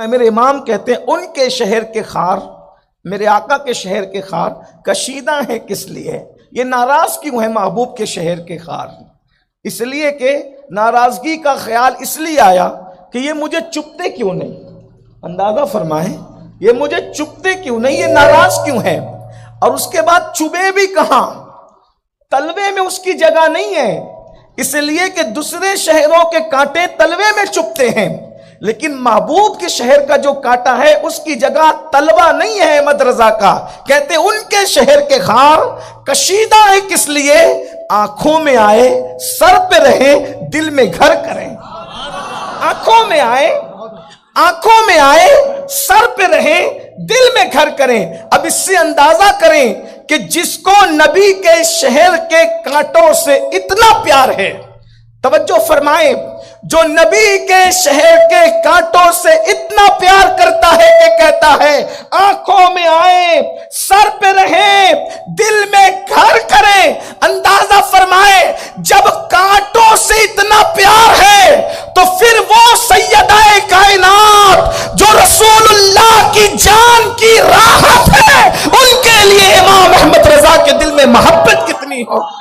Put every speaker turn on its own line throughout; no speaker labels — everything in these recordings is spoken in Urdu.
میرے امام کہتے ہیں ان کے شہر کے خار، میرے آقا کے شہر کے خار کشیدہ ہیں کس لیے؟ یہ ناراض کیوں ہے محبوب کے شہر کے خار؟ اس لیے کہ ناراضگی کا خیال اس لیے آیا کہ یہ مجھے چپتے کیوں نہیں؟ اندازہ فرمائیں، یہ مجھے چپتے کیوں نہیں، یہ ناراض کیوں ہے؟ اور اس کے بعد چبے بھی کہاں؟ تلوے میں اس کی جگہ نہیں ہے، اس لیے کہ دوسرے شہروں کے کانٹے تلوے میں چپتے ہیں، لیکن محبوب کے شہر کا جو کانٹا ہے اس کی جگہ تلوہ نہیں ہے احمد رضا کا۔ کہتے ان کے شہر کے خار کشیدہ ہے کس لیے؟ آنکھوں میں آئے سر پہ رہے دل میں گھر کریں۔ آنکھوں میں آئے سر پہ رہے دل میں گھر کریں۔ اب اس سے اندازہ کریں کہ جس کو نبی کے شہر کے کانٹوں سے اتنا پیار ہے، توجہ فرمائیں، جو نبی کے شہر کے کانٹوں سے اتنا پیار کرتا ہے کہ کہتا ہے آنکھوں میں آئے سر پہ رہیں دل میں گھر کریں۔ اندازہ فرمائیں، جب کانٹوں سے اتنا پیار ہے تو پھر وہ سیدہ کائنات جو رسول اللہ کی جان کی راحت ہے، ان کے لیے امام احمد رضا کے دل میں محبت کتنی ہو۔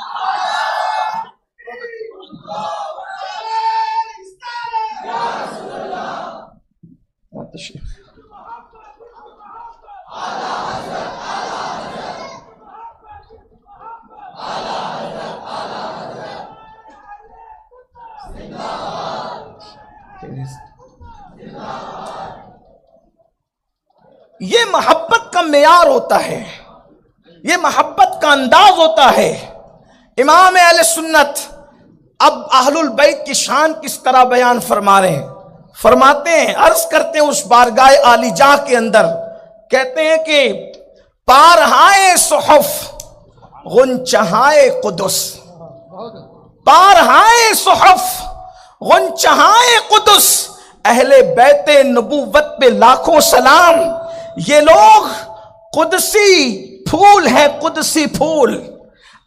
یہ محبت کا معیار ہوتا ہے، یہ محبت کا انداز ہوتا ہے۔ امام اہل سنت اب اہل البیت کی شان کس طرح بیان فرما رہے ہیں؟ فرماتے ہیں، عرض کرتے ہیں اس بارگاہ عالی جاہ کے اندر، کہتے ہیں کہ پارہائے صحف غنچہائے قدس، پارہائے صحف غنچہائے قدس، اہل بیت نبوت پہ لاکھوں سلام۔ یہ لوگ قدسی پھول ہیں، قدسی پھول،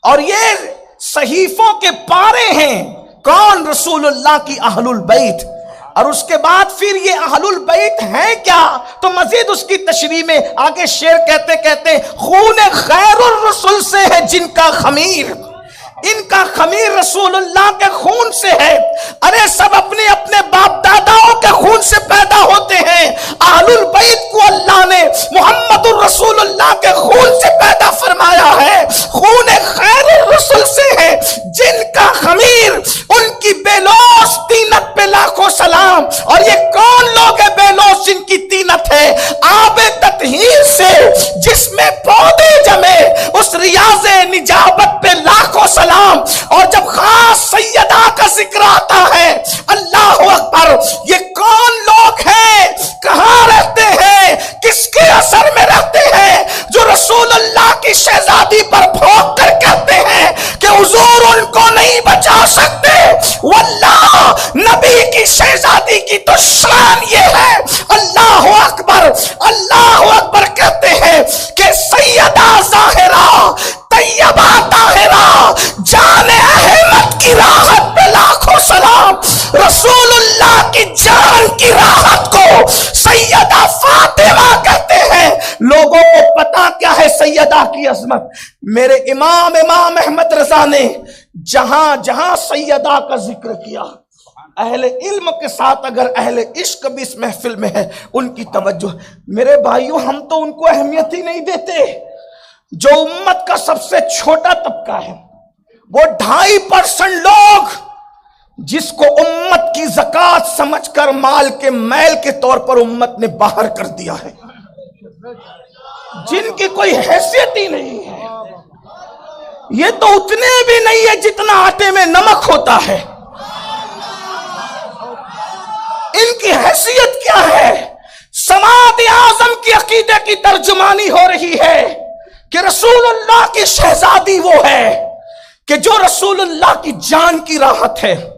اور یہ صحیفوں کے پارے ہیں۔ کون؟ رسول اللہ کی اہل البیت۔ اور اس کے بعد پھر یہ اہل البیت ہیں کیا؟ تو مزید اس کی تشریح میں آگے شعر کہتے خون خیر الرسول سے ہے جن کا خمیر، ان کا خمیر رسول اللہ کے خون سے ہے۔ ارے سب اپنے اپنے باپ داداؤں کے خون سے پیدا ہوتے ہیں، اہل البیت کو اللہ نے محمد الرسول اللہ کے خون سے پیدا فرمایا ہے۔ خون خیر الرسول سے ہے جن کا خمیر، ان کی بے لوث تینت پہ لاکھوں سلام۔ اور یہ کون لوگ ہیں بے لوث جن کی تینت ہے؟ آب تطہیر سے جس میں پودے جمے، اس ریاض نجابت پہ لاکھوں سلام۔ اور جب خاص سیدہ کا ذکر آتا ہے، اللہ اکبر، یہ کون لوگ ہیں؟ کہاں رہتے ہیں؟ کس کے اثر میں رہتے ہیں؟ جو رسول اللہ کی شہزادی پر بھونک کر کہتے ہیں کہ حضور ان کو نہیں بچا سکتے۔ واللہ نبی کی شہزادی کی تو شان یہ ہے، اللہ اکبر، اللہ اکبر کہتے ہیں کہ سیدہ ظاہرہ طیبہ طاہرہ جان احمد کی راحت پہ لاکھوں سلام۔ رسول اللہ کی جان کی راحت کو سیدہ فاطمہ کہتے ہیں۔ لوگوں کو پتا کیا ہے سیدہ کی عظمت؟ میرے امام احمد رضا نے جہاں جہاں سیدہ کا ذکر کیا، اہل علم کے ساتھ اگر اہل عشق بھی اس محفل میں ہے، ان کی توجہ، میرے بھائیوں ہم تو ان کو اہمیت ہی نہیں دیتے۔ جو امت کا سب سے چھوٹا طبقہ ہے، وہ 2.5% لوگ جس کو امت کی زکوٰۃ سمجھ کر مال کے میل کے طور پر امت نے باہر کر دیا ہے، جن کی کوئی حیثیت ہی نہیں ہے۔ یہ تو اتنے بھی نہیں ہے جتنا آٹے میں نمک ہوتا ہے۔ ان کی حیثیت کیا ہے؟ سماعت اعظم کی عقیدے کی ترجمانی ہو رہی ہے کہ رسول اللہ کی شہزادی وہ ہے کہ جو رسول اللہ کی جان کی راحت ہے۔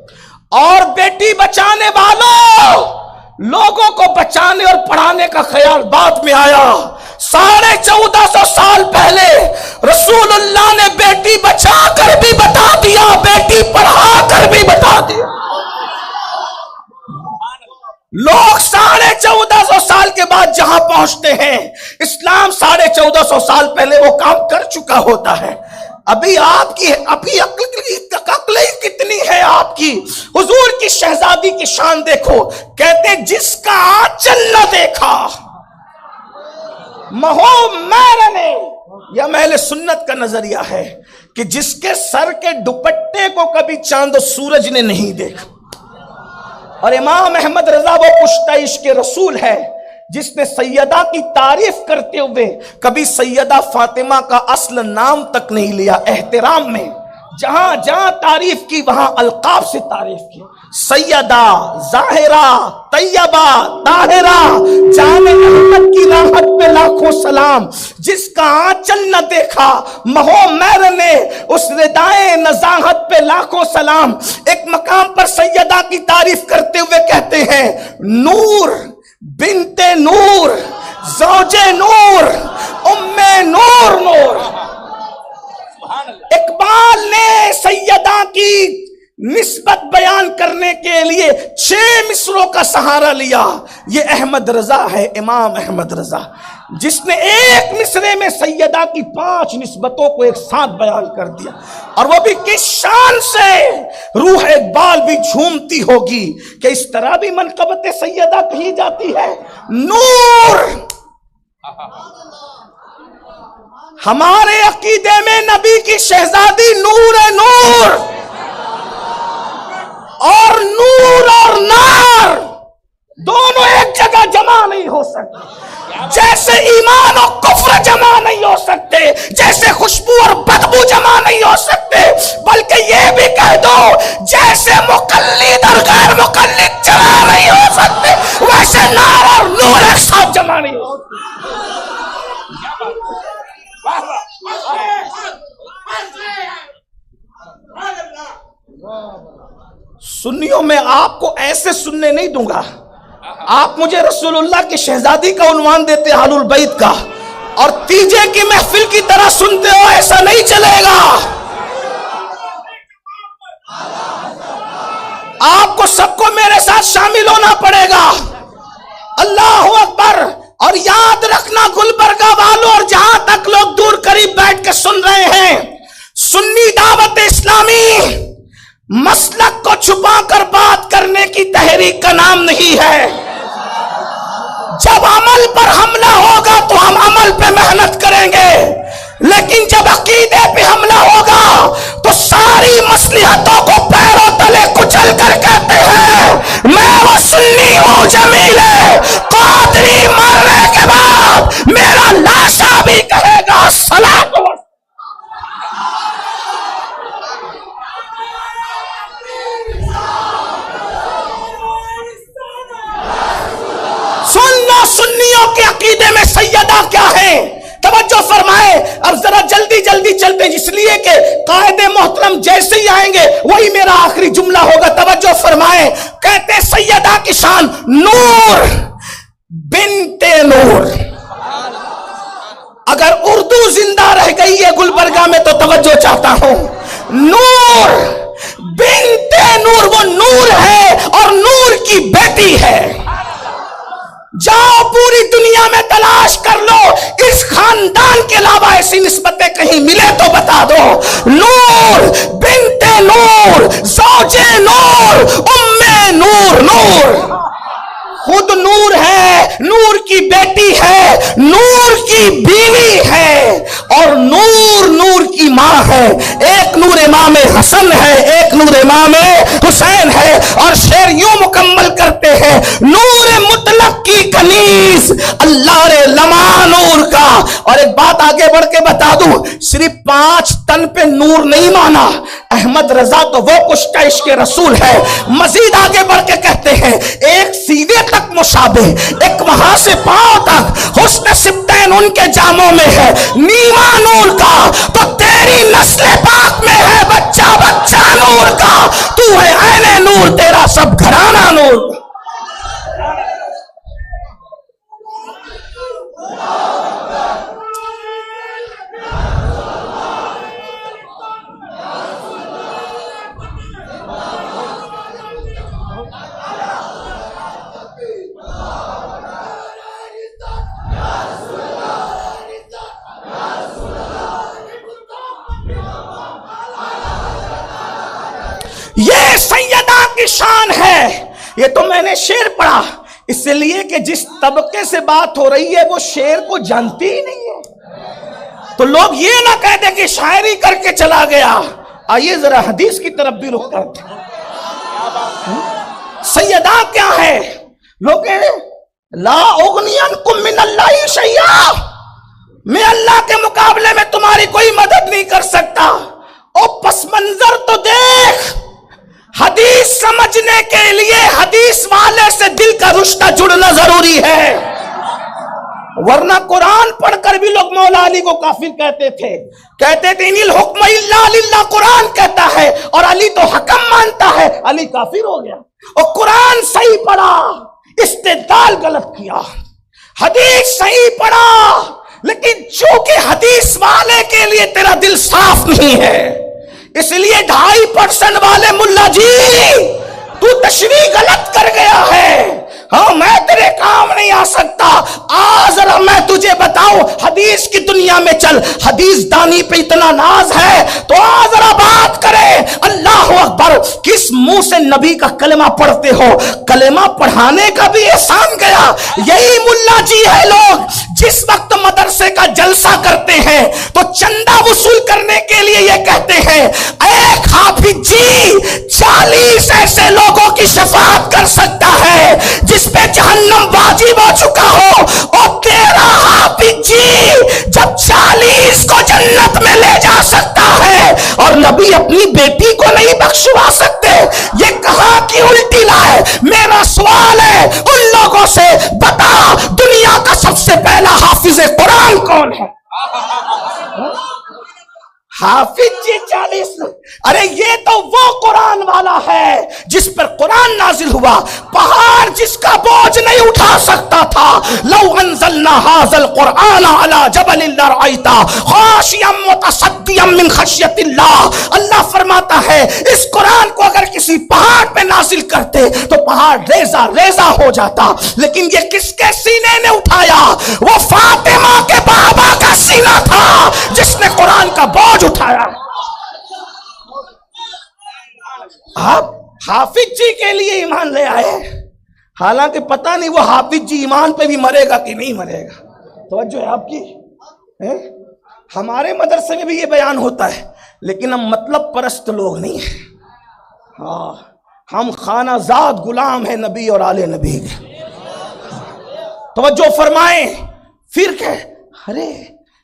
اور بیٹی بچانے والوں، لوگوں کو بچانے اور پڑھانے کا خیال بعد میں آیا۔ 1450 سال پہلے رسول اللہ نے بیٹی بچا کر بھی بتا دیا، بیٹی پڑھا کر بھی بتا دیا۔ لوگ 1450 پہنچتے ہیں، اسلام 1450 سال پہلے وہ کام کر چکا ہوتا ہے۔ ابھی آپ کی عقل کتنی ہے آپ کی؟ حضور کی شہزادی کی شان دیکھو، کہتے جس کا آنچل نہ دیکھا مہو میر نے، یا اہل سنت کا نظریہ ہے کہ جس کے سر کے دوپٹے کو کبھی چاند و سورج نے نہیں دیکھا۔ اور امام احمد رضا وہ پشتہ عشق رسول ہے جس نے سیدہ کی تعریف کرتے ہوئے کبھی سیدہ فاطمہ کا اصل نام تک نہیں لیا، احترام میں جہاں جہاں تعریف کی وہاں القاب سے تعریف کی، سیدہ، ظاہرہ، طیبہ، طاہرہ، جان احمد کی راحت پہ لاکھوں سلام، جس کا آنچل نہ دیکھا مہو میر نے، اس ردائے نزاہت پہ لاکھوں سلام۔ ایک مقام پر سیدہ کی تعریف کرتے ہوئے کہتے ہیں نور بنت نور، زوج نور، ام نور نور۔ اقبال نے سیدہ کی نسبت بیان کرنے کے لیے 6 مصروں کا سہارا لیا۔ یہ احمد رضا ہے، امام احمد رضا، جس نے ایک مصرے میں سیدہ کی 5 نسبتوں کو ایک ساتھ بیان کر دیا، اور وہ بھی کس شان سے۔ روح اقبال بھی جھومتی ہوگی کہ اس طرح بھی منقبت سیدہ کہی جاتی ہے۔ نور، ہمارے عقیدے میں نبی کی شہزادی نور نور، اور نور اور نار دونوں ایک جگہ جمع نہیں ہو سکتے، جیسے ایمان اور کفر جمع نہیں ہو سکتے، جیسے خوشبو اور بدبو جمع نہیں ہو سکتے، بلکہ یہ بھی کہہ دو جیسے مقلد اور غیر مقلد جمع نہیں ہو سکتے، ویسے نار اور نور ایک ساتھ جمع نہیں ہو سکتے۔ سنیوں میں آپ کو ایسے سننے نہیں دوں گا، آپ مجھے رسول اللہ کی شہزادی کا عنوان دیتے آل البیت کا، اور تیجے کی محفل کی طرح سنتے ہو، ایسا نہیں چلے گا۔ آپ کو سب کو میرے ساتھ شامل ہونا پڑے گا۔ اللہ اکبر۔ اور یاد رکھنا گلبرگہ والوں، اور جہاں تک لوگ دور قریب بیٹھ کے سن رہے ہیں، سنی دعوت اسلامی مسلک کو چھپا کر بات کرنے کی تحریک کا نام نہیں ہے۔ جب عمل پر حملہ ہوگا تو ہم عمل پہ محنت کریں گے، لیکن جب عقیدے پہ حملہ ہوگا تو ساری مصلحتوں کو پیروں تلے کچل کر کہتے ہیں میں وہ سنی ہوں جمیل قادری، مرنے کے بعد میرا لاشا بھی کہے گا صلاۃ۔ سنیوں کے عقیدے میں سیدہ کیا ہے؟ توجہ فرمائے۔ اب ذرا جلدی جلدی چلتے، اس لیے کہ قائد محترم جیسے ہی آئیں گے وہی میرا آخری جملہ ہوگا۔ توجہ فرمائے، کہتے سیدہ کی شان نور بنت نور۔ اگر اردو زندہ رہ گئی ہے گلبرگہ میں تو توجہ چاہتا ہوں۔ نور بنت نور، وہ نور ہے اور نور کی بیٹی ہے۔ جاؤ پوری دنیا میں تلاش کر لو، اس خاندان کے علاوہ ایسی نسبتیں کہیں ملے تو بتا دو۔ نور بنت نور، زوج نور، ام نور نور۔ خود نور ہے، نور کی بیٹی ہے، نور کی بیوی ہے، اور نور نور کی ماں ہے۔ ایک نور امام حسن ہے، ایک نور امام حسین ہے، اور شعر یوں مکمل کرتے ہیں نور مطلق کی کنیز اللہ رے لمع نور کا۔ اور ایک بات آگے بڑھ کے بتا دوں، صرف 5 تن پہ نور نہیں مانا احمد رضا تو وہ کشتہ عشق رسول ہے۔ مزید آگے بڑھ کے کہتے ہیں ایک سیدھے تک مشابہ، ایک وہاں سے پاؤں تک حسن سبتین ان کے جاموں میں ہے، نیما نور کا تو تیری نسل پاک میں ہے بچہ بچہ نور کا، تو ہے عین نور، تیرا سب گھرانہ نور۔ یہ سیدہ کی شان ہے. یہ تو میں نے شعر پڑھا اس لیے کہ جس طبقے سے بات ہو رہی ہے وہ شعر کو جانتی ہی نہیں ہے. تو لوگ یہ نہ کہہ دیں کہ شاعری کر کے چلا گیا. آئیے ذرا حدیث کی طرف بھی رخ کرتے ہیں. سیدہ کیا ہے؟ لوگ کہہ رہے لا اغنی عنکم من اللہ شیئا، میں اللہ کے مقابلے میں تمہاری کوئی مدد نہیں کر سکتا. او پس منظر تو دیکھ. حدیث سمجھنے کے لیے حدیث والے سے دل کا رشتہ جڑنا ضروری ہے، ورنہ قرآن پڑھ کر بھی لوگ مولا علی کو کافر کہتے تھے. کہتے تھے ان الحکم الا للہ، قرآن کہتا ہے اور علی تو حکم مانتا ہے. علی کافر ہو گیا. اور قرآن صحیح پڑھا، استدلال غلط کیا. حدیث صحیح پڑھا لیکن چونکہ حدیث والے کے لیے تیرا دل صاف نہیں ہے، اس لیے 2.5% والے ملا جی تو تشریح غلط کر گیا ہے. ہاں میں تیرے کام نہیں آ سکتا. ذرا میں تجھے بتاؤں، حدیث کی دنیا میں چل. حدیث دانی پہ اتنا ناز ہے تو ذرا بات کرے. اللہ اکبر، کس منہ سے نبی کا کلمہ پڑھتے ہو؟ کلمہ پڑھانے کا بھی احسان گیا. یہی ملا جی ہے لوگ جس وقت مدرسے کا جلسہ کرتے ہیں تو چندہ وصول کرنے کے لیے یہ کہتے ہیں اے حافظ جی 40 ایسے لوگوں کی شفاعت کر سکتا ہے جس پہ جہنم واجب ہو چکا ہو. اور تیرا حافظ جی جب 40 کو جنت میں لے جا سکتا ہے اور نبی اپنی بیٹی کو نہیں بخشوا سکتے، یہ کہاں کی الٹی لائے؟ میرا سوال ہے ان لوگوں سے، بتا دنیا کا سب سے پہلا حافظ قرآن کون ہے؟ حافظ جی 40. ارے یہ تو وہ قرآن والا ہے جس پر قرآن نازل ہوا. پہاڑ جس کا بوجھ نہیں اٹھا سکتا تھا. لو انزلنا هذا القرآن على جبل لرأيته خاشعا متصدعا من خشیت اللہ. اللہ فرماتا ہے اس قرآن کو اگر کسی پہاڑ پہ نازل کرتے تو پہاڑ ریزہ ریزہ ہو جاتا. لیکن یہ کس کے سینے نے اٹھایا؟ وہ فاطمہ کے بابا کا سینہ تھا جس نے قرآن کا بوجھ اٹھایا. آپ حافظ جی کے لیے ایمان لے آئے، حالانکہ پتہ نہیں وہ حافظ جی ایمان پہ بھی مرے گا کہ نہیں مرے گا. توجہ ہے آپ کی. ہمارے مدرسے میں بھی یہ بیان ہوتا ہے لیکن ہم مطلب پرست لوگ نہیں ہیں. ہاں ہم خانہ زاد غلام ہیں نبی اور آل نبی کے. توجہ فرمائیں. پھر کہ ارے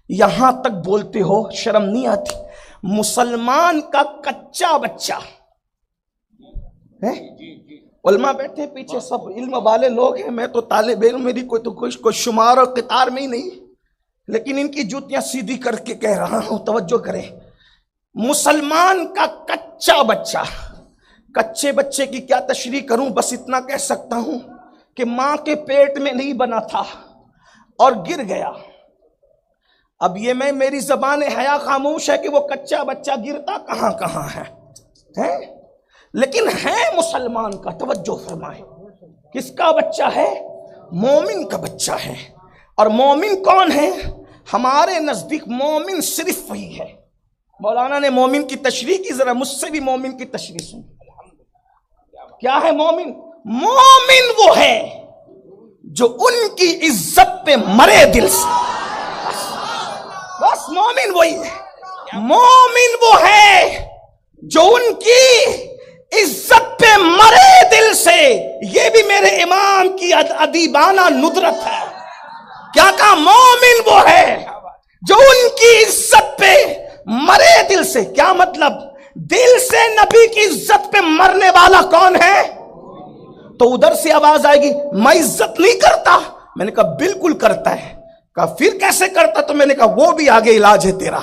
یہاں تک بولتے ہو، شرم نہیں آتی؟ مسلمان کا کچا بچہ علماء بیٹھے پیچھے سب علم والے لوگ ہیں، میں تو طالب علم، میری کوئی شمار اور قطار میں ہی نہیں، لیکن ان کی جوتیاں سیدھی کر کے کہہ رہا ہوں. توجہ کریں. مسلمان کا کچا بچہ، کچے بچے کی کیا تشریح کروں، بس اتنا کہہ سکتا ہوں کہ ماں کے پیٹ میں نہیں بنا تھا اور گر گیا. اب یہ میری زبان حیا خاموش ہے کہ وہ کچا بچہ گرتا کہاں کہاں ہے لیکن ہے مسلمان کا. توجہ فرمائیں. کس کا بچہ ہے؟ مومن کا بچہ ہے. اور مومن کون ہے؟ ہمارے نزدیک مومن صرف وہی ہے. مولانا نے مومن کی تشریح کی، ذرا مجھ سے بھی مومن کی تشریح سن. کیا ہے مومن؟ مومن وہ ہے جو ان کی عزت پہ مرے دل سے. بس مومن وہی ہے. مومن وہ ہے جو ان کی عزت پہ مرے دل سے. یہ بھی میرے امام کی ادیبانہ ندرت ہے. کیا کہا؟ مومن وہ ہے جو ان کی عزت پہ مرے دل سے. کیا مطلب؟ دل سے نبی کی عزت پہ مرنے والا کون ہے؟ تو ادھر سے آواز آئے گی میں عزت نہیں کرتا. میں نے کہا بالکل کرتا ہے. کہا پھر کیسے کرتا؟ تو میں نے کہا وہ بھی آگے علاج ہے تیرا.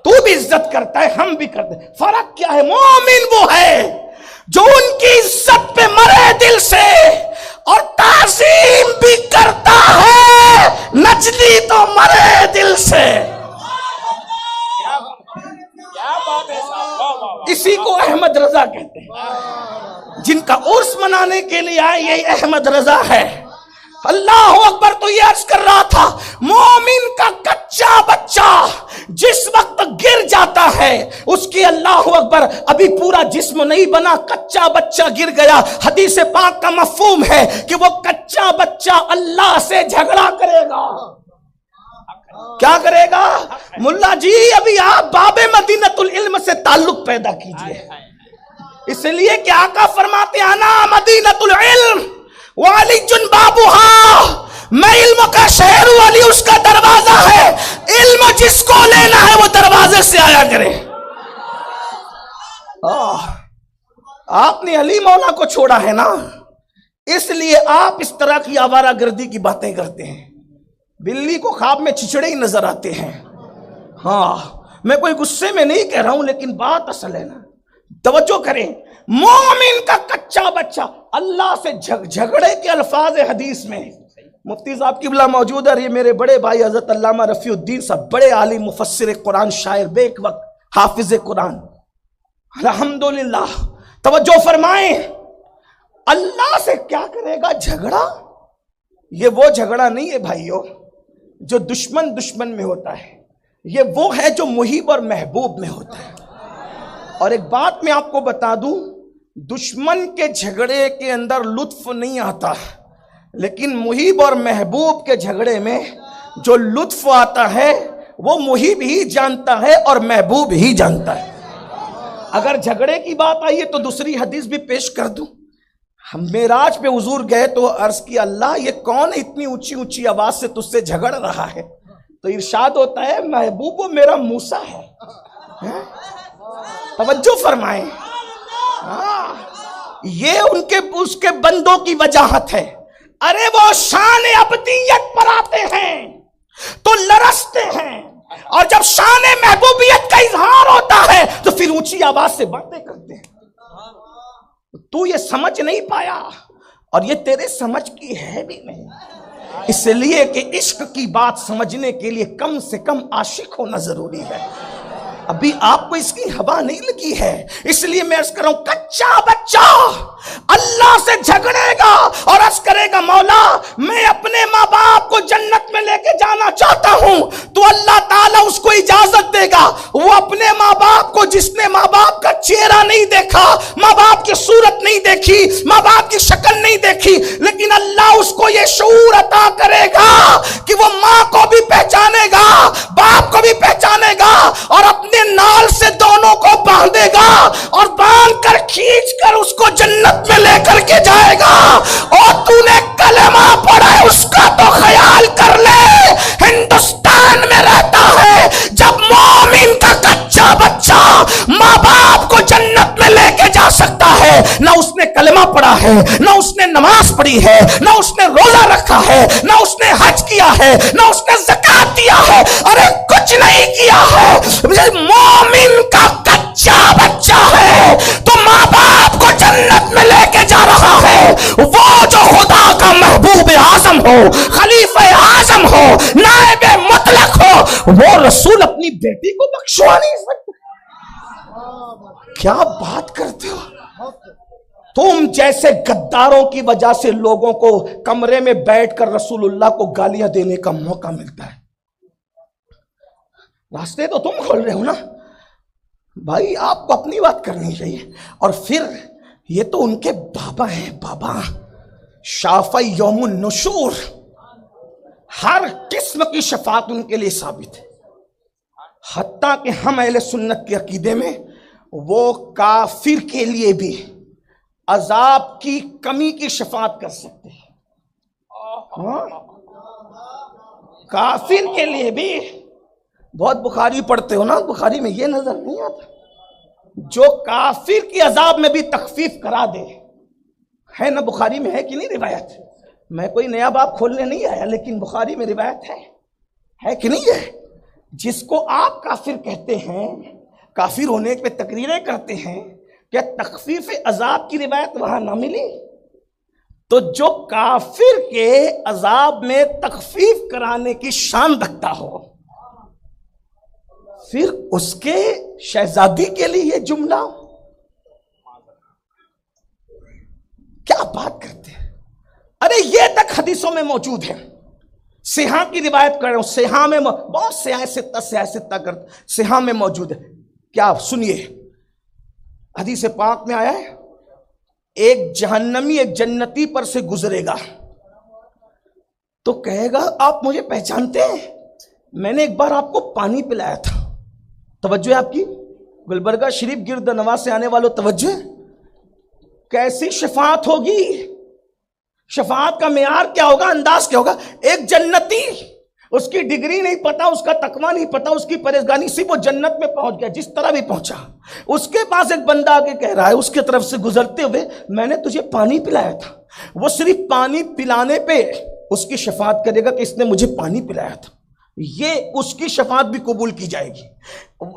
تو بھی عزت کرتا ہے، ہم بھی کرتے ہیں. فرق کیا ہے؟ مومن وہ ہے جو ان کی عزت پہ مرے دل سے اور تعظیم بھی کرتا ہے، نجلی تو مرے دل سے. اسی کو احمد رضا کہتے ہیں. جن کا عرس منانے کے لیے آئے یہی احمد رضا ہے. اللہ اکبر. تو یہ عرض کر رہا تھا مومن کا کچا بچہ جس وقت گر جاتا ہے اس کی اللہ اکبر ابھی پورا جسم نہیں بنا، کچا بچہ گر گیا، حدیث پاک کا مفہوم ہے کہ وہ کچا بچہ اللہ سے جھگڑا کرے گا۔ کیا کرے گا؟ ملا جی ابھی آپ باب مدینۃ العلم سے تعلق پیدا کیجئے، اس لیے کہ آقا فرماتے ہیں انا مدینۃ العلم وعلی بابھا، میں علم کا شہر ہوں، علی اس کا دروازہ ہے، علم جس کو لینا ہے وہ دروازے سے آیا کرے۔ آپ نے علی مولا کو چھوڑا ہے نا، اس لیے آپ اس طرح کی آوارہ گردی کی باتیں کرتے ہیں۔ بلی کو خواب میں چچڑے ہی نظر آتے ہیں۔ ہاں میں کوئی غصے میں نہیں کہہ رہا ہوں، لیکن بات اصل ہے نا، توجہ کریں۔ مومن کا کچا بچہ اللہ سے جھگڑے کے الفاظ حدیث میں، مفتی صاحب قبلہ موجود ہے، یہ میرے بڑے بھائی حضرت علامہ رفیع الدین صاحب، بڑے عالم مفسر قرآن، شاعر، بیک وقت حافظ قرآن، الحمدللہ۔ توجہ فرمائیں، اللہ سے کیا کرے گا جھگڑا؟ یہ وہ جھگڑا نہیں ہے بھائیو جو دشمن میں ہوتا ہے، یہ وہ ہے جو محب اور محبوب میں ہوتا ہے۔ اور ایک بات میں آپ کو بتا دوں، دشمن کے جھگڑے کے اندر لطف نہیں آتا، لیکن محب اور محبوب کے جھگڑے میں جو لطف آتا ہے وہ محب ہی جانتا ہے اور محبوب ہی جانتا ہے۔ اگر جھگڑے کی بات آئی ہے تو دوسری حدیث بھی پیش کر دوں۔ ہم معراج پہ حضور گئے تو عرض کیا اللہ یہ کون اتنی اونچی اونچی آواز سے تجھ سے جھگڑ رہا ہے؟ تو ارشاد ہوتا ہے محبوب وہ میرا موسیٰ ہے۔ توجہ فرمائیں، یہ اس کے بندوں کی وجاہت ہے۔ ارے وہ شان عبدیت پر آتے ہیں تو لرزتے ہیں، اور جب شان محبوبیت کا اظہار ہوتا ہے تو پھر اونچی آواز سے باتیں کرتے ہیں۔ تو یہ سمجھ نہیں پایا، اور یہ تیرے سمجھ کی ہے بھی نہیں، اس لیے کہ عشق کی بات سمجھنے کے لیے کم سے کم عاشق ہونا ضروری ہے۔ ابھی آپ کو اس کی ہوا نہیں لگی ہے، اس لیے میں عرض کر رہا ہوں کچا بچہ اللہ سے جھگڑے گا اور عرض کرے گا مولا میں اپنے ماں باپ کو جنت میں لے کے جانا چاہتا ہوں، تو اللہ تعالیٰ اس کو اجازت دے گا۔ وہ اپنے ماں باپ کو، جس نے ماں باپ کا چہرہ نہیں دیکھا، ماں باپ کی صورت نہیں دیکھی، ماں باپ کی شکل نہیں دیکھی، لیکن اللہ اس کو یہ شعور عطا کرے گا کہ وہ ماں کو بھی پہچانے گا، باپ کو بھی پہچانے گا، اور اپنے نال سے دونوں کو باندھے گا، اور باندھ کر کھینچ کر اس کو جنت میں لے کر کے جائے گا۔ اور تو نے کلمہ پڑھا ہے اس کا تو خیال کر لے، ہندوستان میں رہتا ہے جب مومن کا کچا بچہ ماں باپ کو جنت میں لے کے جا سکتا ہے، نہ اس نے کلمہ پڑھا ہے، نہ اس نے نماز پڑھی ہے، نہ اس نے روزہ رکھا ہے، نہ اس نے حج کیا ہے، نہ اس نے زکات دیا ہے، ارے کچھ نہیں کیا ہے، مومن کا کچا بچہ ہے تو ماں باپ کو جنت میں لے کے جا رہا ہے۔ وہ جو خدا کا محبوب اعظم ہو، خلیفہ اعظم ہو، نائب مطلق ہو، وہ رسول اپنی بیٹی کو بخشوا نہیں سکتا۔ کیا بات کرتے ہو؟ تم جیسے غداروں کی وجہ سے لوگوں کو کمرے میں بیٹھ کر رسول اللہ کو گالیاں دینے کا موقع ملتا ہے۔ راستے تو تم کھول رہے ہو نا بھائی، آپ کو اپنی بات کرنی چاہیے۔ اور پھر یہ تو ان کے بابا ہیں، بابا شافع یوم النشور، ہر قسم کی شفاعت ان کے لیے ثابت ہے، حتیٰ کہ ہم اہل سنت کے عقیدے میں وہ کافر کے لیے بھی عذاب کی کمی کی شفاعت کر سکتے ہیں۔ کافر کے لیے بھی، بہت بخاری پڑھتے ہو نا، بخاری میں یہ نظر نہیں آتا جو کافر کی عذاب میں بھی تخفیف کرا دے، ہے نا؟ بخاری میں ہے کہ نہیں روایت؟ میں کوئی نیا باب کھولنے نہیں آیا، لیکن بخاری میں روایت ہے کہ نہیں ہے؟ جس کو آپ کافر کہتے ہیں، کافر ہونے پہ تقریریں کرتے ہیں، کیا تخفیف عذاب کی روایت وہاں نہ ملی؟ تو جو کافر کے عذاب میں تخفیف کرانے کی شان رکھتا ہو، پھر اس کے شہزادی کے لیے یہ جملہ، کیا بات کرتے ہیں؟ ارے یہ تک حدیثوں میں موجود ہے، سیاح کی روایت کر رہا ہوں، سیاح میں بہت سیاستہ کرتا سیاح میں موجود ہے. کیا سنیے، حدیث پاک میں آیا ہے ایک جہنمی ایک جنتی پر سے گزرے گا تو کہے گا آپ مجھے پہچانتے ہیں؟ میں نے ایک بار آپ کو پانی پلایا تھا. توجہ ہے آپ کی؟ گلبرگہ شریف گرد نواز سے آنے والوں توجہ ہے. کیسی شفاعت ہوگی؟ شفاعت کا معیار کیا ہوگا، انداز کیا ہوگا؟ ایک جنتی، اس کی ڈگری نہیں پتا، اس کا تقویٰ نہیں پتا، اس کی پرہیزگاری، صرف وہ جنت میں پہنچ گیا جس طرح بھی پہنچا. اس کے پاس ایک بندہ آ کے کہہ رہا ہے اس کے طرف سے گزرتے ہوئے، میں نے تجھے پانی پلایا تھا. وہ صرف پانی پلانے پہ اس کی شفاعت کرے گا کہ اس نے مجھے پانی پلایا تھا، یہ اس کی شفاعت بھی قبول کی جائے گی.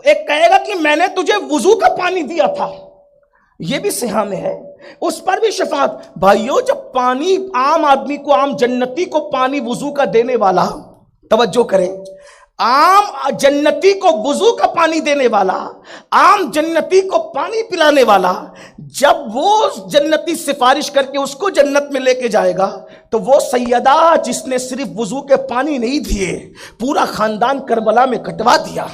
ایک کہے گا کہ میں نے تجھے وضو کا پانی دیا تھا، یہ بھی صحیح میں ہے، اس پر بھی شفاعت. بھائیو جب پانی عام آدمی کو، عام جنتی کو پانی وضو کا دینے والا، توجہ کریں، عام جنتی کو وضو کا پانی دینے والا، عام جنتی کو پانی پلانے والا، جب وہ جنتی سفارش کر کے اس کو جنت میں لے کے جائے گا تو وہ سیدہ جس نے صرف وضو کے پانی نہیں دیے، پورا خاندان کربلا میں کٹوا دیا،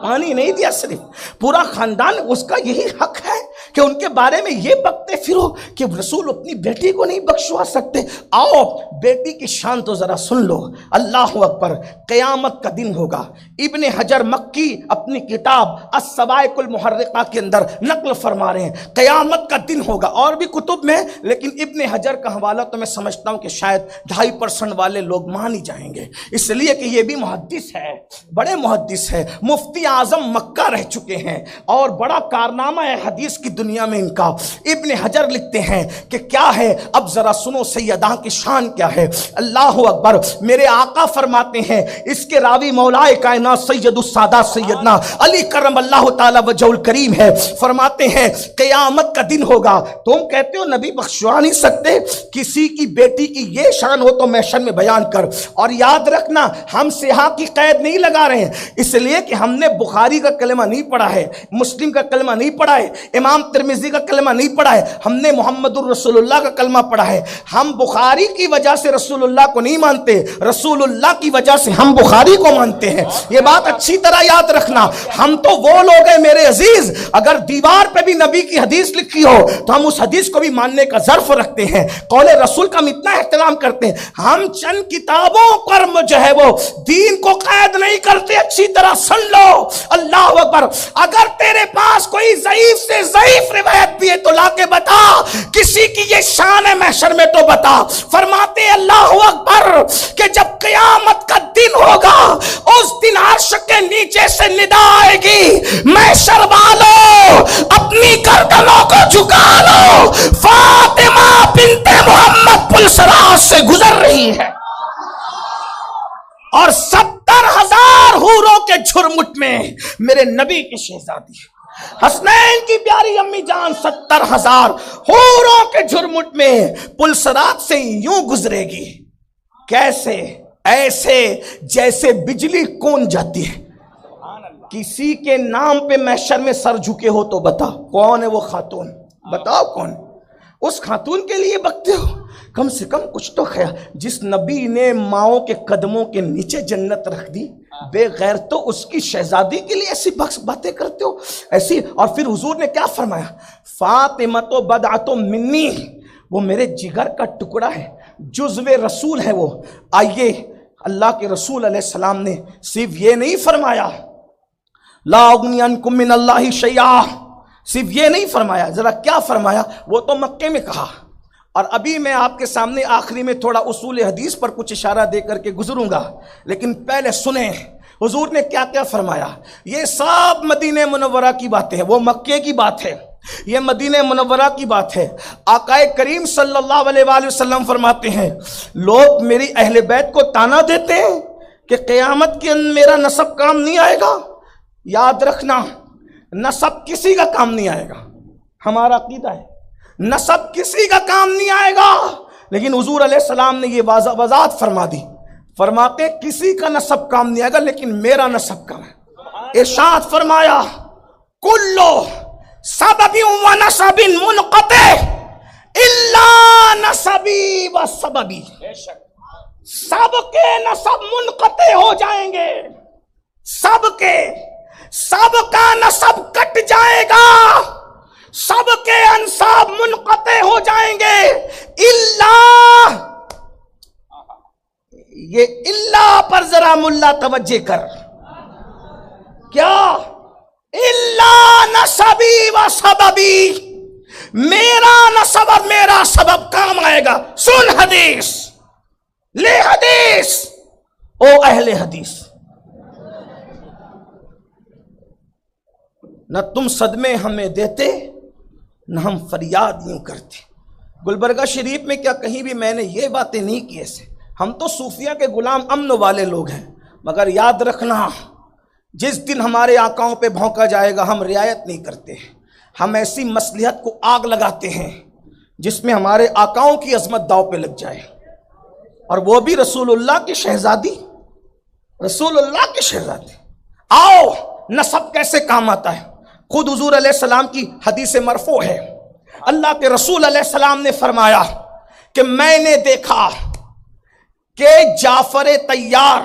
پانی نہیں دیا صرف پورا خاندان، اس کا یہی حق ہے کہ ان کے بارے میں یہ بکتے پھرو کہ رسول اپنی بیٹی کو نہیں بخشوا سکتے. آؤ بیٹی کی شان تو ذرا سن لو. اللہ اکبر. قیامت کا دن ہوگا. ابن حجر مکی اپنی کتاب السوائق المحرقہ کے اندر نقل فرما رہے ہیں قیامت کا دن ہوگا، اور بھی کتب میں، لیکن ابن حجر کا حوالہ تو میں سمجھتا ہوں کہ شاید 2.5% والے لوگ مان ہی جائیں گے، اس لیے کہ یہ بھی محدث ہے، بڑے محدث ہے، مفتی اعظم مکہ رہ چکے ہیں اور بڑا کارنامہ ہے حدیث کی دنیا میں ان کا. ابن حجر لکھتے ہیں کہ کیا ہے، اب ذرا سنو سیدہ کی شان کیا ہے. اللہ اکبر. میرے آقا فرماتے ہیں، اس کے راوی مولائے کائنات سید السادات سیدنا علی کرم اللہ تعالی وجہ الکریم ہے. فرماتے ہیں قیامت کا دن ہوگا. تم کہتے ہو نبی بخشوا نہیں سکتے، کسی کی بیٹی کی یہ شان ہو تو محشر میں بیان کر. اور یاد رکھنا ہم سیاح کی قید نہیں لگا رہے ہیں، اس لیے کہ ہم نے بخاری کا کلمہ نہیں پڑھا ہے، مسلم کا کلمہ نہیں پڑھا ہے، امام ترمذی کا کلمہ نہیں پڑھا ہے، ہم نے محمد الرسول اللہ کا کلمہ پڑھا ہے. ہم بخاری کی وجہ سے رسول اللہ کو نہیں مانتے، رسول اللہ کی وجہ سے ہم بخاری کو مانتے ہیں. یہ بات اچھی طرح یاد رکھنا. ہم تو وہ لوگ ہیں میرے عزیز، اگر دیوار پہ بھی نبی کی حدیث لکھی ہو تو ہم اس حدیث کو بھی ماننے کا ظرف رکھتے ہیں، قول رسول کا ہم اتنا احترام کرتے ہیں. ہم چند کتابوں پر جو ہے وہ دین کو قید نہیں کرتے. اچھی طرح سن لو. اللہ اکبر. اگر تیرے پاس کوئی ضعیف سے ضعیف روایت بھی ہے تو لا کے بتا، کسی کی یہ شان ہے محشر میں تو بتا. فرماتے اللہ اکبر کہ جب قیامت کا دن ہوگا اس دن عرش کے نیچے سے ندا آئے گی، محشر والو اپنی گردنوں کو جھکا لو، فاطمہ بنت محمد پلسرات سے گزر رہی ہے اور 70,000 حوروں کے جھرمٹ میں میرے نبی کی شہزادی حسنین کی پیاری امی جان 70,000 حوروں کے جھرمٹ میں پلسرات سے یوں گزرے گی. کیسے؟ ایسے جیسے بجلی کون جاتی ہے. کسی کے نام پہ محشر میں سر جھکے ہو تو بتا کون ہے وہ خاتون، بتاؤ کون. اس خاتون کے لیے بکتے ہو، کم سے کم کچھ تو خیال. جس نبی نے ماؤں کے قدموں کے نیچے جنت رکھ دی، بے غیر تو اس کی شہزادی کے لیے ایسی باتیں کرتے ہو ایسی. اور پھر حضور نے کیا فرمایا؟ فاطمہ تو بدعت منی، وہ میرے جگر کا ٹکڑا ہے، جزو رسول ہے وہ. آئیے اللہ کے رسول علیہ السلام نے صرف یہ نہیں فرمایا لا اغنی عنکم من اللہ شیئا، صرف یہ نہیں فرمایا. ذرا کیا فرمایا؟ وہ تو مکے میں کہا. اور ابھی میں آپ کے سامنے آخری میں تھوڑا اصول حدیث پر کچھ اشارہ دے کر کے گزروں گا، لیکن پہلے سنیں حضور نے کیا کیا فرمایا. یہ سب مدینہ منورہ کی باتیں ہیں، وہ مکے کی بات ہے، یہ مدینہ منورہ کی بات ہے. آقا کریم صلی اللہ علیہ وآلہ وسلم فرماتے ہیں لوگ میری اہل بیت کو تانا دیتے ہیں کہ قیامت کے اندر میرا نسب کام نہیں آئے گا. یاد رکھنا نسب کسی کا کام نہیں آئے گا. ہمارا عقیدہ ہے نسب کسی کا کام نہیں آئے گا، لیکن حضور علیہ السلام نے یہ وضاحت فرما دی. فرماتے کسی کا نسب کام نہیں آئے گا لیکن میرا نسب کام ہے. ارشاد فرمایا کلو سبب و نسب منقطع الا نسبی و سببی. سب کے نسب منقطع ہو جائیں گے، سب کا نسب کٹ جائے گا، سب کے انساب منقطع ہو جائیں گے، اللہ، یہ اللہ پر ذرا ملا توجہ کر، کیا؟ اللہ نسبی و سببی، میرا نسب اور میرا سبب کام آئے گا۔ سن حدیث، لے حدیث، او اہل حدیث، نہ تم صدمے ہمیں دیتے نہ ہم فریاد یوں کرتے۔ گلبرگہ شریف میں کیا کہیں بھی میں نے یہ باتیں نہیں کی ایسے؟ ہم تو صوفیہ کے غلام امن والے لوگ ہیں، مگر یاد رکھنا جس دن ہمارے آقاؤں پہ بھونکا جائے گا ہم رعایت نہیں کرتے، ہم ایسی مصلحت کو آگ لگاتے ہیں جس میں ہمارے آقاؤں کی عظمت داؤ پہ لگ جائے، اور وہ بھی رسول اللہ کی شہزادی، رسول اللہ کی شہزادی۔ آؤ نسب کیسے کام آتا ہے، خود حضور علیہ السلام کی حدیث مرفوع ہے، اللہ کے رسول علیہ السلام نے فرمایا کہ میں نے دیکھا کہ جعفر طیار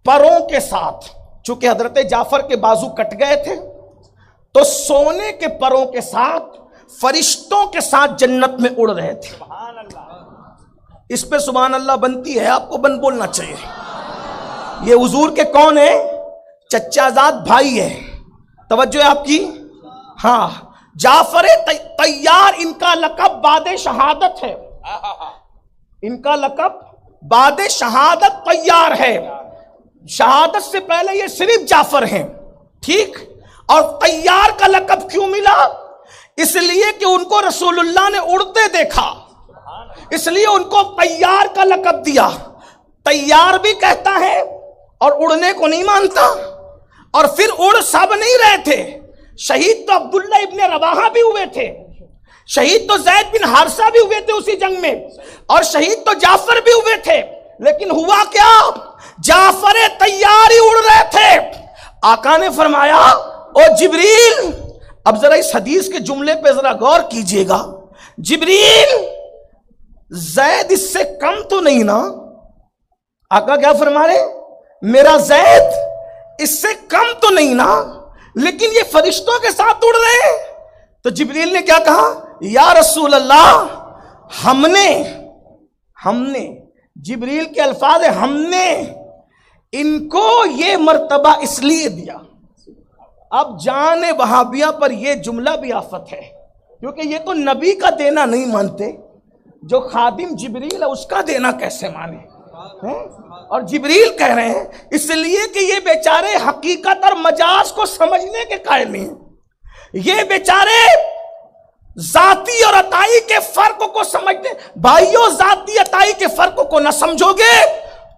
پروں کے ساتھ، چونکہ حضرت جعفر کے بازو کٹ گئے تھے تو سونے کے پروں کے ساتھ فرشتوں کے ساتھ جنت میں اڑ رہے تھے۔ اس پہ سبحان اللہ بنتی ہے، آپ کو بن بولنا چاہیے۔ یہ حضور کے کون ہیں؟ چچا زاد بھائی ہے، توجہ ہے آپ کی؟ ہاں، جعفر طیار ان کا لقب باد شہادت ہے، ان کا لقب باد شہادت طیار ہے، شہادت سے پہلے یہ صرف جعفر ہیں، ٹھیک؟ اور طیار کا لقب کیوں ملا؟ اس لیے کہ ان کو رسول اللہ نے اڑتے دیکھا، اس لیے ان کو طیار کا لقب دیا۔ طیار بھی کہتا ہے اور اڑنے کو نہیں مانتا، اور پھر اڑ سب نہیں رہے تھے، شہید تو عبداللہ ابن رواحہ بھی ہوئے تھے، شہید تو زید بن حارثہ بھی ہوئے تھے اسی جنگ میں، اور شہید تو جعفر بھی ہوئے تھے، لیکن ہوا کیا؟ جعفر طیار ہی اڑ رہے تھے۔ آقا نے فرمایا او جبریل، اب ذرا اس حدیث کے جملے پہ ذرا غور کیجئے گا، جبریل زید اس سے کم تو نہیں نا؟ آقا کیا فرما رہے؟ میرا زید اس سے کم تو نہیں نا، لیکن یہ فرشتوں کے ساتھ اڑ رہے ہیں۔ تو جبریل نے کیا کہا؟ یا رسول اللہ، ہم نے جبریل کے الفاظ ہیں، ہم نے ان کو یہ مرتبہ اس لیے دیا۔ اب جان وہابیہ پر یہ جملہ بھی آفت ہے، کیونکہ یہ تو نبی کا دینا نہیں مانتے، جو خادم جبریل ہے اس کا دینا کیسے مانے؟ اور جبریل کہہ رہے ہیں اس لیے کہ یہ بیچارے حقیقت اور مجاز کو سمجھنے کے قائل نہیں ہیں، یہ بیچارے ذاتی اور عطائی کے فرق کو سمجھتے۔ بھائیو، ذاتی عطائی کے فرق کو نہ سمجھو گے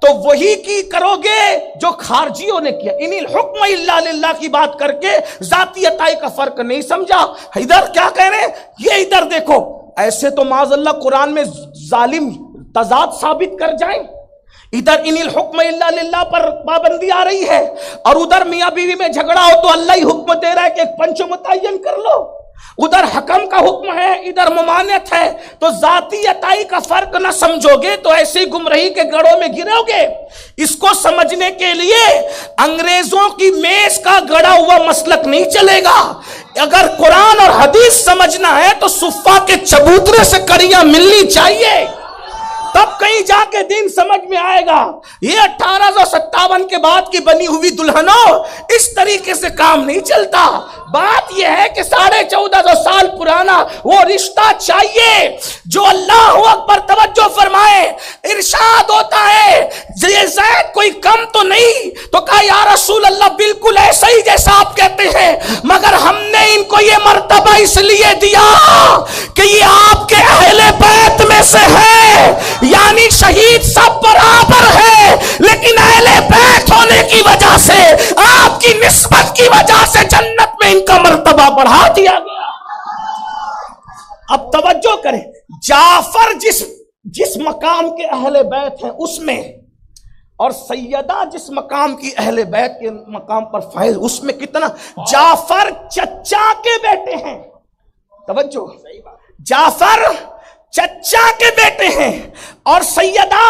تو وہی کی کرو گے جو خارجیوں نے کیا، ان الحکم الا للہ کی بات کر کے ذاتی عطائی کا فرق نہیں سمجھا۔ ادھر کیا کہہ رہے ہیں؟ یہ ادھر دیکھو، ایسے تو معاذ اللہ قرآن میں ظالم تضاد ثابت کر جائیں، ادھر ان الحکم الا للہ پر پابندی آ رہی ہے، اور ادھر میاں بیوی میں جھگڑا ہو تو اللہ ہی حکم دے رہا ہے کہ ایک پنچ متعین کر لو، ادھر حکم کا حکم ہے ادھر ممانعت ہے، تو ذاتی عطائی کا فرق نہ سمجھو گے تو ایسی گمراہی کے گڑھوں میں گرو گے۔ اس کو سمجھنے کے لیے انگریزوں کی میز کا گڑا ہوا مسلک نہیں چلے گا، اگر قرآن اور حدیث سمجھنا ہے تو صفا کے چبوترے سے کڑیاں ملنی چاہیے، تب کہیں جا کے دین سمجھ میں آئے گا۔ یہ 1857 کے بعد کی بنی ہوئی دلہنوں اس طریقے سے کام نہیں چلتا۔ بات یہ ہے کہ 1450 سال پرانا وہ رشتہ چاہیے جو اللہ اکبر، توجہ فرمائے، ارشاد ہوتا ہے یہ زید کوئی کم تو نہیں، تو کہا یا رسول اللہ بالکل ایسا ہی جیسا آپ کہتے ہیں، مگر ہم نے ان کو یہ مرتبہ اس لیے دیا کہ یہ آپ کے اہل بیت میں سے ہے، یعنی شہید سب برابر ہے، لیکن اہل بیت ہونے کی وجہ سے، آپ کی نسبت کی وجہ سے جنت میں ان کا مرتبہ بڑھا دیا گیا۔ اب توجہ کریں، جعفر جس مقام کے اہل بیت ہیں اس میں، اور سیدہ جس مقام کی اہل بیت کے مقام پر فائز، اس میں کتنا؟ جعفر چچا کے بیٹے ہیں، توجہ، جعفر چچا کے بیٹے ہیں اور سیدہ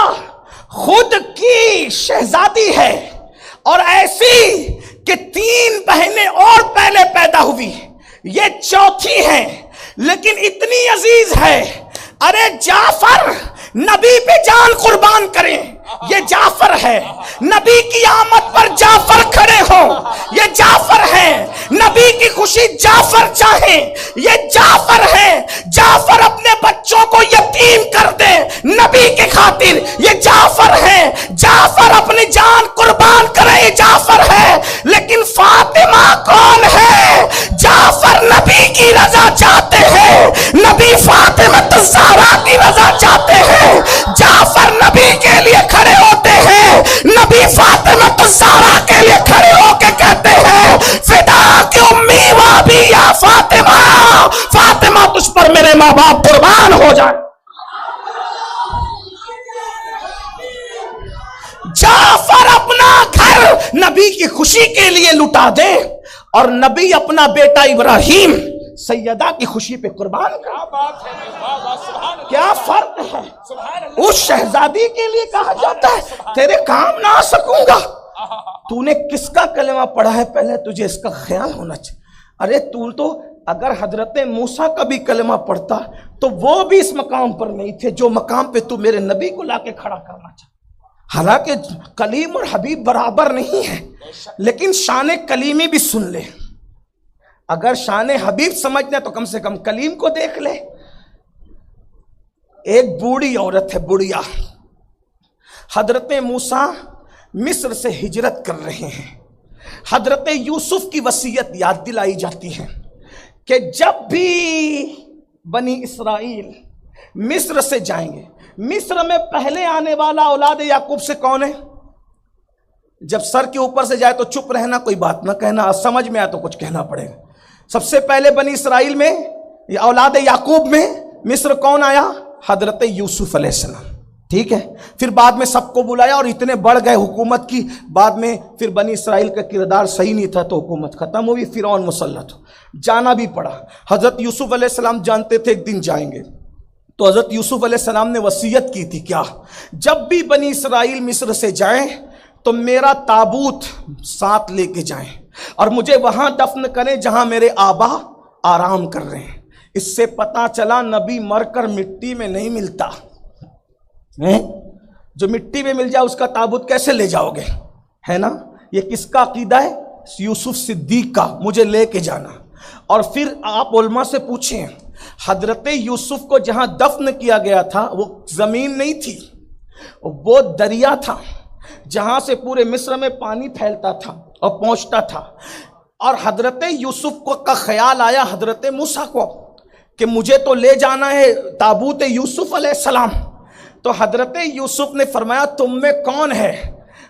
خود کی شہزادی ہے، اور ایسی کہ 3 بہنیں اور پہلے پیدا ہوئی، یہ چوتھی ہے، لیکن اتنی عزیز ہے، ارے جعفر نبی پہ جان قربان کریں، یہ جعفر ہے، نبی کی آمد پر جعفر کھڑے ہو، یہ جعفر ہے، نبی کی خوشی جعفر چاہیں، یہ جعفر ہے، جعفر اپنے بچوں کو یتیم کر دے نبی کی خاطر، یہ جعفر ہے، جعفر اپنی جان قربان کرے، یہ جعفر ہے۔ لیکن فاطمہ کون ہے؟ جعفر نبی کی رضا چاہتے ہیں، نبی فاطمہ الزہرا کی رضا چاہتے ہیں، جعفر نبی کے لیے کھڑے ہوتے ہیں، نبی فاطمہ الزہرا کے لیے کھڑے ہو کے کہتے ہیں فدا کی امی و ابی یا فاطمہ، فاطمہ تجھ پر میرے ماں باپ قربان ہو جائیں۔ جعفر اپنا گھر نبی کی خوشی کے لیے لٹا دے، اور نبی اپنا بیٹا ابراہیم سیدہ کی خوشی پہ قربان کر۔ کیا فرق ہے؟ اس شہزادی کے لیے کہا جاتا ہے تیرے کام نہ آ سکوں گا۔ تو نے کس کا کلمہ پڑھا ہے پہلے تجھے اس کا خیال ہونا چاہیے۔ ارے تو اگر حضرت موسیٰ کا بھی کلمہ پڑھتا تو وہ بھی اس مقام پر نہیں تھے جو مقام پہ تو میرے نبی کو لا کے کھڑا کرنا چاہتا۔ حالانکہ کلیم اور حبیب برابر نہیں ہے، لیکن شان کلیمی بھی سن لے۔ اگر شان حبیب سمجھنا تو کم سے کم کلیم کو دیکھ لے۔ ایک بوڑھی عورت ہے، بڑھیا، حضرت موسیٰ مصر سے ہجرت کر رہے ہیں، حضرت یوسف کی وصیت یاد دلائی جاتی ہے کہ جب بھی بنی اسرائیل مصر سے جائیں گے، مصر میں پہلے آنے والا اولاد یعقوب سے کون ہے؟ جب سر کے اوپر سے جائے تو چپ رہنا، کوئی بات نہ کہنا، سمجھ میں آئے تو کچھ کہنا پڑے گا۔ سب سے پہلے بنی اسرائیل میں یا اولاد یعقوب میں مصر کون آیا؟ حضرت یوسف علیہ السلام، ٹھیک ہے۔ پھر بعد میں سب کو بلایا اور اتنے بڑھ گئے حکومت کی، بعد میں پھر بنی اسرائیل کا کردار صحیح نہیں تھا تو حکومت ختم ہوئی، فرعون مسلط ہو، جانا بھی پڑا۔ حضرت یوسف علیہ السلام جانتے تھے ایک دن جائیں گے، تو حضرت یوسف علیہ السلام نے وصیت کی تھی کیا؟ جب بھی بنی اسرائیل مصر سے جائیں تو میرا تابوت ساتھ لے کے جائیں اور مجھے وہاں دفن کریں جہاں میرے آبا آرام کر رہے ہیں۔ اس سے پتا چلا نبی مر کر مٹی میں نہیں ملتا، جو مٹی میں مل جائے اس کا تابوت کیسے لے جاؤ گے، ہے نا؟ یہ کس کا عقیدہ ہے؟ یوسف صدیق کا، مجھے لے کے جانا۔ اور پھر آپ علماء سے پوچھیں، حضرت یوسف کو جہاں دفن کیا گیا تھا وہ زمین نہیں تھی، وہ دریا تھا جہاں سے پورے مصر میں پانی پھیلتا تھا اور پہنچتا تھا۔ اور حضرت یوسف کو کا خیال آیا حضرت موسیٰ کو کہ مجھے تو لے جانا ہے تابوت یوسف علیہ السلام۔ تو حضرت یوسف نے فرمایا تم میں کون ہے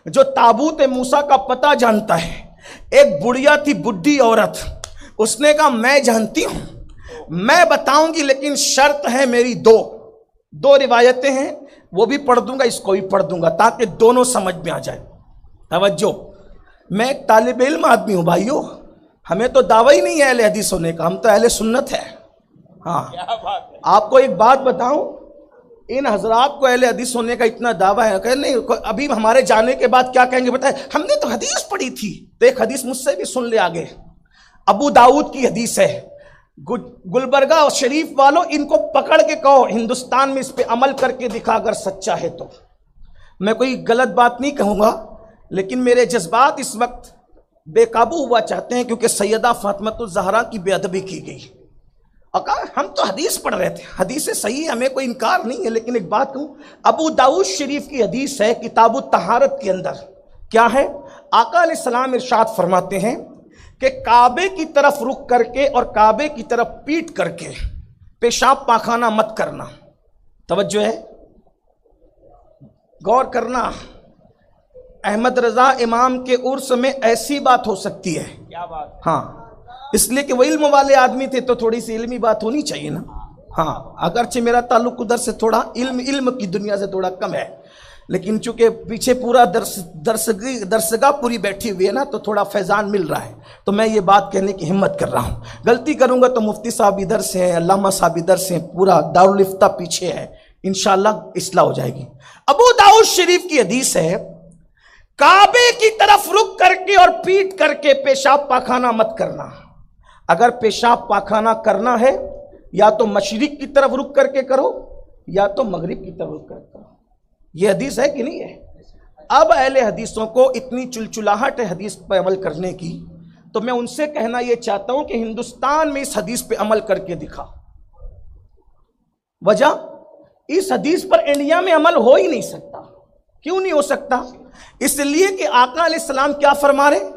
جو تابوت موسیٰ کا پتہ جانتا ہے؟ ایک بڑھیا تھی، بڈھی عورت، اس نے کہا میں جانتی ہوں، میں بتاؤں گی، لیکن شرط ہے میری دو روایتیں ہیں، وہ بھی پڑھ دوں گا، اس کو بھی پڑھ دوں گا تاکہ دونوں سمجھ میں آ جائے۔ توجہ، میں ایک طالب علم آدمی ہوں بھائیو، ہمیں تو دعویٰ ہی نہیں ہے اہل حدیث ہونے کا، ہم تو اہل سنت ہے۔ ہاں، آپ کو ایک بات بتاؤں، ان حضرات کو اہل حدیث ہونے کا اتنا دعویٰ ہے کہ نہیں، ابھی ہمارے جانے کے بعد کیا کہیں گے بتائیں، ہم نے تو حدیث پڑھی تھی۔ تو ایک حدیث مجھ سے بھی سن لے آگے، ابو داؤد کی حدیث ہے، گلبرگہ اور شریف والوں ان کو پکڑ کے کہو ہندوستان میں اس پہ عمل کر کے دکھا اگر سچا ہے تو۔ میں کوئی غلط بات نہیں کہوں گا، لیکن میرے جذبات اس وقت بے قابو ہوا چاہتے ہیں کیونکہ سیدہ فاطمہ الزہرا کی بے ادبی کی گئی۔ ہم تو حدیث پڑھ رہے تھے، حدیث صحیح ہے، ہمیں کوئی انکار نہیں ہے، لیکن ایک بات کہوں، ابو داؤد شریف کی حدیث ہے کتاب الطہارت کے اندر، کیا ہے؟ آقا علیہ السلام ارشاد فرماتے ہیں کہ کعبے کی طرف رخ کر کے اور کعبے کی طرف پیٹ کر کے پیشاب پاخانہ مت کرنا۔ توجہ ہے، غور کرنا، احمد رضا امام کے عرس میں ایسی بات ہو سکتی ہے، کیا بات؟ ہاں، اس لیے کہ وہ علم والے آدمی تھے تو تھوڑی سی علمی بات ہونی چاہیے نا۔ ہاں، اگرچہ میرا تعلق ادھر سے تھوڑا علم کی دنیا سے تھوڑا کم ہے، لیکن چونکہ پیچھے پورا درسگاہ پوری بیٹھی ہوئی ہے نا، تو تھوڑا فیضان مل رہا ہے، تو میں یہ بات کہنے کی ہمت کر رہا ہوں۔ غلطی کروں گا تو مفتی صاحب ادھر سے ہیں، علامہ صاحب ادھر سے ہیں، پورا دارالفتہ پیچھے ہے، انشاءاللہ اصلاح ہو جائے گی۔ ابو داؤد شریف کی حدیث ہے، کعبے کی طرف رخ کر کے اور پیٹ کر کے پیشاب پاخانہ مت کرنا۔ اگر پیشاب پاخانہ کرنا ہے یا تو مشرق کی طرف رخ کر کے کرو یا تو مغرب کی طرف رخ کر کے کرو۔ یہ حدیث ہے کہ نہیں ہے؟ اب اہل حدیثوں کو اتنی چلچلاہٹ ہے حدیث پہ عمل کرنے کی، تو میں ان سے کہنا یہ چاہتا ہوں کہ ہندوستان میں اس حدیث پہ عمل کر کے دکھا۔ وجہ، اس حدیث پر انڈیا میں عمل ہو ہی نہیں سکتا۔ کیوں نہیں ہو سکتا؟ اس لیے کہ آقا علیہ السلام کیا فرما رہے؟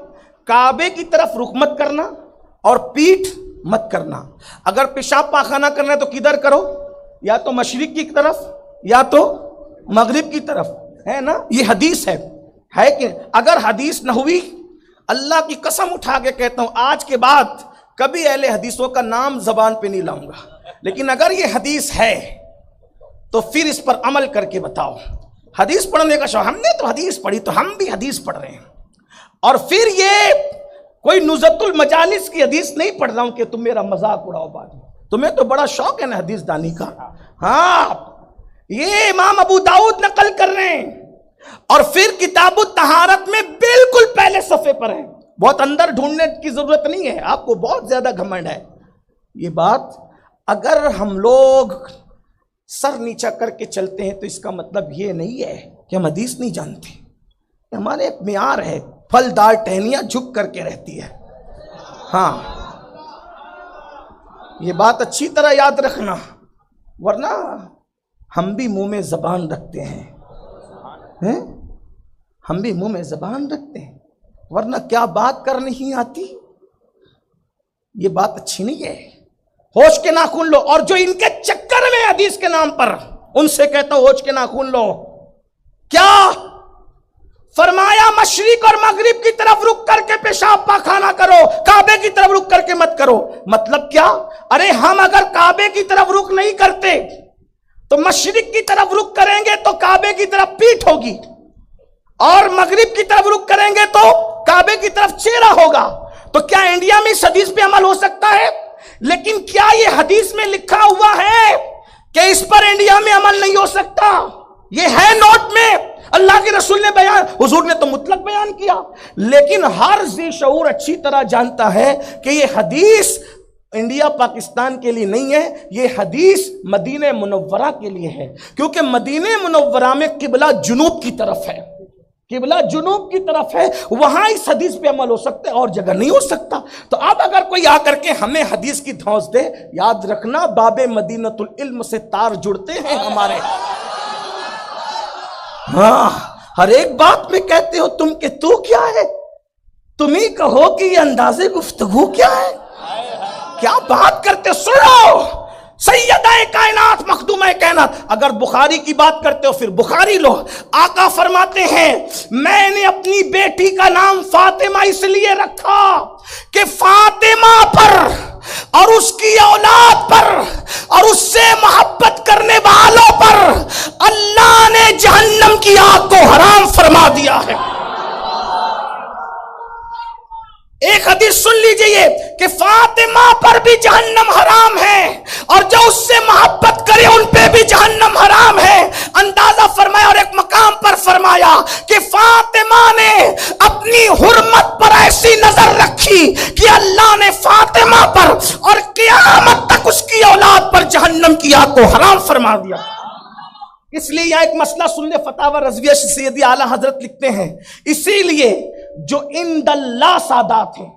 کعبے کی طرف رخ مت کرنا اور پیٹھ مت کرنا۔ اگر پیشاب پاخانہ کرنا ہے تو کدھر کرو؟ یا تو مشرق کی طرف یا تو مغرب کی طرف، ہے نا؟ یہ حدیث ہے کہ اگر حدیث نہ ہوئی، اللہ کی قسم اٹھا کے کہتا ہوں آج کے بعد کبھی اہل حدیثوں کا نام زبان پہ نہیں لاؤں گا، لیکن اگر یہ حدیث ہے تو پھر اس پر عمل کر کے بتاؤ۔ حدیث پڑھنے کا شوق، ہم نے تو حدیث پڑھی تو ہم بھی حدیث پڑھ رہے ہیں، اور پھر یہ کوئی نزہت المجالس کی حدیث نہیں پڑھ رہا ہوں کہ تم میرا مذاق اڑاؤ بعد میں۔ تمہیں تو بڑا شوق ہے نا حدیث دانی کا۔ ہاں، یہ امام ابو داؤد نقل کر رہے ہیں، اور پھر کتاب الطہارت میں بالکل پہلے صفحے پر ہیں، بہت اندر ڈھونڈنے کی ضرورت نہیں ہے، آپ کو بہت زیادہ گھمنڈ ہے۔ یہ بات اگر ہم لوگ سر نیچا کر کے چلتے ہیں تو اس کا مطلب یہ نہیں ہے کہ ہم حدیث نہیں جانتے۔ ہمارے ایک معیار ہے، پھلدار ٹہنیاں جھک کر کے رہتی ہے۔ ہاں، یہ بات اچھی طرح یاد رکھنا، ورنہ ہم بھی منہ میں زبان رکھتے ہیں، ہم بھی منہ میں زبان رکھتے ہیں، ورنہ کیا بات کر نہیں آتی۔ یہ بات اچھی نہیں ہے۔ ہوش کے ناخن لو، اور جو ان کے چکر میں حدیث کے نام پر، ان سے کہتا ہوں ہوش کے ناخن لو۔ کیا فرمایا؟ مشرق اور مغرب کی طرف رخ کر کے پیشاب پاخانہ کرو، کعبے کی طرف رخ کر کے مت کرو۔ مطلب کیا؟ ارے ہم اگر کعبے کی طرف رخ نہیں کرتے تو مشرق کی طرف رخ کریں گے تو کعبے کی طرف پیٹھ ہوگی، اور مغرب کی طرف رخ کریں گے تو کعبے کی طرف چہرہ ہوگا۔ تو کیا انڈیا میں اس حدیث پہ عمل ہو سکتا ہے؟ لیکن کیا یہ حدیث میں لکھا ہوا ہے کہ اس پر انڈیا میں عمل نہیں ہو سکتا؟ یہ ہے نوٹ میں، اللہ کے رسول نے بیان، حضور نے تو مطلق بیان کیا، لیکن ہر ذی شعور اچھی طرح جانتا ہے کہ یہ حدیث انڈیا پاکستان کے لیے نہیں ہے، یہ حدیث مدینہ منورہ کے لیے ہے، کیونکہ مدینہ منورہ میں قبلہ جنوب کی طرف ہے، قبلہ جنوب کی طرف ہے، وہاں اس حدیث پہ عمل ہو سکتا ہے، اور جگہ نہیں ہو سکتا۔ تو اب اگر کوئی آ کر کے ہمیں حدیث کی دھونس دے، یاد رکھنا باب مدینۃ العلم سے تار جڑتے ہیں ہمارے۔ ہاں، ہر ایک بات میں کہتے ہو تم کہ تو کیا ہے، تم ہی کہو کہ یہ انداز گفتگو کیا ہے، کیا بات کرتے؟ سنو، سیدہ کائنات مخدومہ کائنات، اگر بخاری کی بات کرتے ہو پھر بخاری لو۔ آقا فرماتے ہیں میں نے اپنی بیٹی کا نام فاطمہ اس لیے رکھا کہ فاطمہ پر اور اس کی اولاد پر اور اس سے محبت کرنے والوں پر اللہ نے جہنم کی آگ کو حرام فرما دیا ہے۔ ایک حدیث سن لیجئے یہ کہ فاطمہ پر بھی جہنم حرام ہے، اور جو اس سے محبت کرے ان پہ بھی جہنم حرام ہے۔ اندازہ فرمایا، اور ایک مقام پر فرمایا کہ فاطمہ نے اپنی حرمت پر ایسی نظر رکھی کہ اللہ نے فاطمہ پر اور قیامت تک اس کی اولاد پر جہنم کی آگ کو حرام فرما دیا۔ اس لیے یہاں ایک مسئلہ سن لے، فتاوی رضویہ سیدی اعلیٰ حضرت لکھتے ہیں، اسی لیے جو عند اللہ سادات ہیں،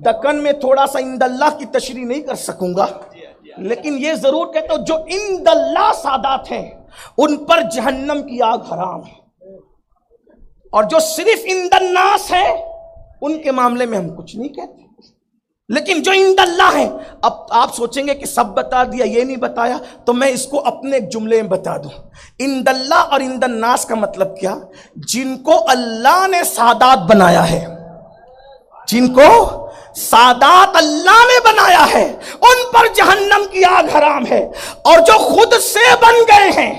دکن میں تھوڑا سا عند اللہ کی تشریح نہیں کر سکوں گا، لیکن یہ ضرور کہتا ہوں جو عند اللہ سادات ہیں ان پر جہنم کی آگ حرام ہے، اور جو صرف عند الناس ہے ان کے معاملے میں ہم کچھ نہیں کہتے، لیکن جو عند اللہ ہے، اب آپ سوچیں گے کہ سب بتا دیا، یہ نہیں بتایا، تو میں اس کو اپنے ایک جملے میں بتا دوں۔ عند اللہ اور عند الناس کا مطلب کیا؟ جن کو اللہ نے سادات بنایا ہے، جن کو سادات اللہ نے بنایا ہے ان پر جہنم کی آگ حرام ہے، اور جو خود سے بن گئے ہیں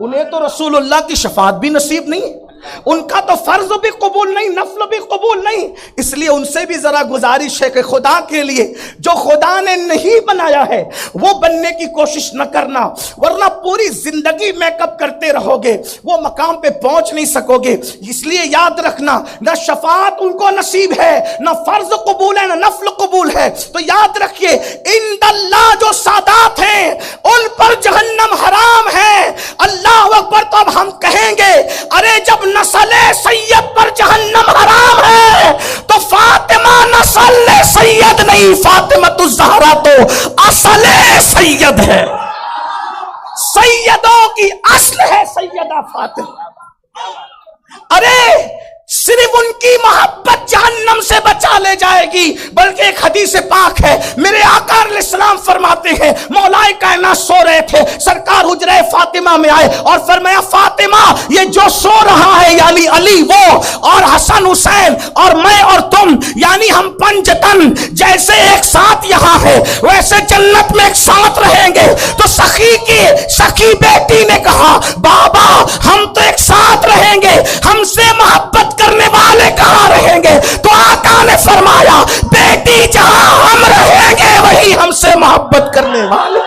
انہیں تو رسول اللہ کی شفاعت بھی نصیب نہیں، ان کا تو فرض بھی قبول نہیں، نفل بھی قبول نہیں. اس لیے ان سے بھی ذرا گزارش ہے کہ خدا کے لیے جو خدا نے نہیں بنایا ہے وہ بننے کی کوشش نہ کرنا، ورنہ پوری زندگی میک اپ کرتے رہو گے، وہ مقام پہ پہنچ نہیں سکو گے. اس لیے یاد رکھنا، نہ شفاعت ان کو نصیب ہے، نہ فرض قبول ہے، نہ نفل قبول ہے. تو یاد رکھیے عند اللہ جو سادات ہیں ان پر جہنم حرام ہے. اللہ اکبر. تو اب ہم کہیں گے ارے جب نسل سید پر جہنم حرام ہے تو فاطمہ نسل سید نہیں، فاطمۃ الزہرا تو اصل سید ہے، سیدوں کی اصل ہے سیدہ فاطمہ. ارے صرف ان کی محبت جہنم سے بچا لے جائے گی. بلکہ ایک حدیث پاک ہے، میرے آقا علیہ السلام فرماتے ہیں مولا کائنات سو رہے تھے، سرکار حجرہ فاطمہ میں آئے اور فرمایا فاطمہ یہ جو سو رہا ہے یعنی علی وہ اور حسن حسین اور میں اور تم یعنی ہم پنجتن جیسے ایک ساتھ یہاں ہے ویسے جنت میں ایک ساتھ رہیں گے. تو سخی بیٹی نے کہا بابا ہم تو ایک ساتھ رہیں گے، ہم سے محبت کرنے والے کہاں رہیں گے؟ تو آقا نے فرمایا بیٹی جہاں ہم رہیں گے وہی ہم سے محبت کرنے والے.